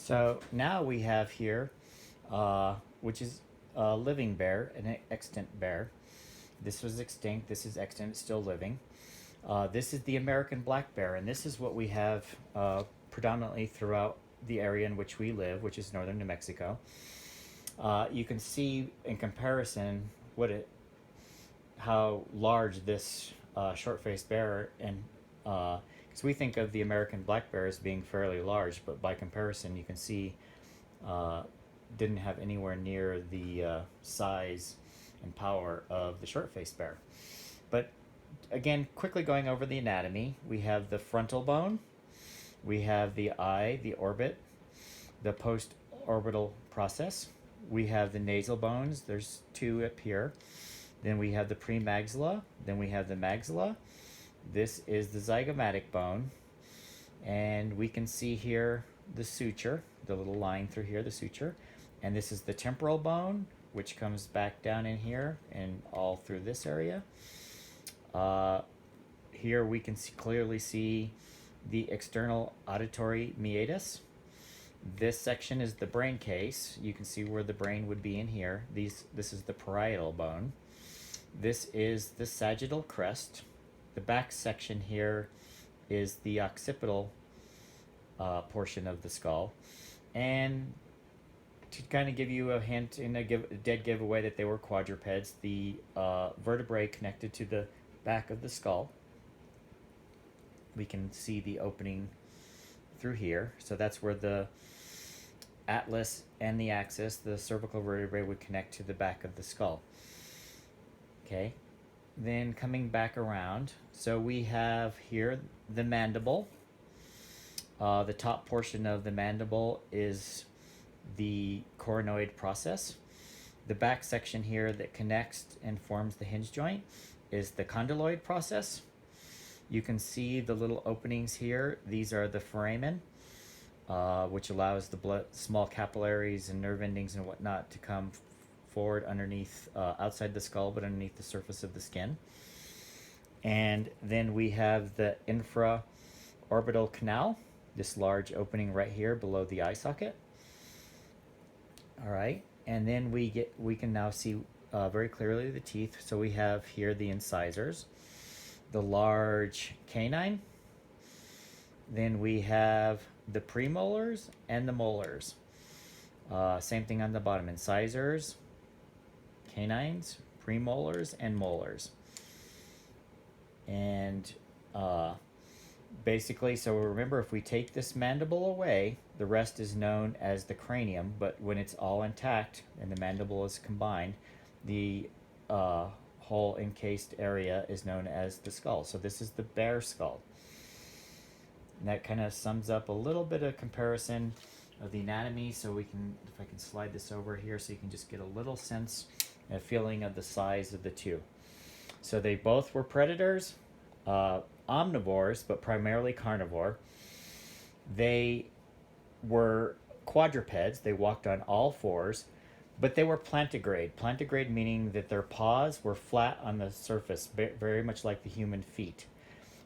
So now we have here, which is a living bear, an extant bear. This was extinct. This is extant. It's still living. This is the American black bear, and this is what we have predominantly throughout the area in which we live, which is northern New Mexico. You can see in comparison how large this short-faced bear, and because we think of the American black bear as being fairly large, but by comparison, you can see didn't have anywhere near the size and power of the short-faced bear. But again, quickly going over the anatomy, we have the frontal bone, we have the eye, the orbit, the post-orbital process, we have the nasal bones, there's two up here, then we have the premaxilla, then we have the maxilla. This is the zygomatic bone, and we can see here the suture, the little line through here, the suture, and this is the temporal bone, which comes back down in here and all through this area. Here we can clearly see the external auditory meatus. This section is the brain case. You can see where the brain would be in here. This is the parietal bone. This is the sagittal crest. The back section here is the occipital portion of the skull. And to kind of give you a hint and a dead giveaway that they were quadrupeds, the vertebrae connected to the back of the skull, we can see the opening through here. So that's where the atlas and the axis, the cervical vertebrae, would connect to the back of the skull. Okay, then coming back around, so we have here the mandible. The top portion of the mandible is the coronoid process. The back section here that connects and forms the hinge joint is the condyloid process. You can see the little openings here. These are the foramen, which allows the small capillaries and nerve endings and whatnot to come forward underneath, outside the skull, but underneath the surface of the skin. And then we have the infraorbital canal, this large opening right here below the eye socket. All right, and then we can now see very clearly the teeth. So we have here the incisors, the large canine. Then we have the premolars and the molars. Same thing on the bottom, incisors, canines, premolars, and molars. And basically, so remember, if we take this mandible away, the rest is known as the cranium, but when it's all intact and the mandible is combined, the whole encased area is known as the skull. So this is the bear skull. And that kind of sums up a little bit of comparison of the anatomy. So we can, if I can slide this over here so you can just get a little sense and a feeling of the size of the two. So they both were predators, omnivores, but primarily carnivore. They were quadrupeds. They walked on all fours, but they were plantigrade. Plantigrade meaning that their paws were flat on the surface, very much like the human feet.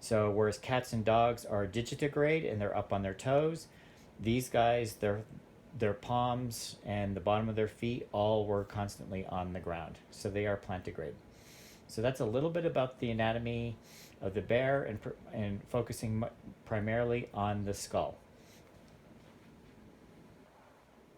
So whereas cats and dogs are digitigrade and they're up on their toes, these guys, their palms and the bottom of their feet all were constantly on the ground. So they are plantigrade. So that's a little bit about the anatomy of the bear and focusing primarily on the skull.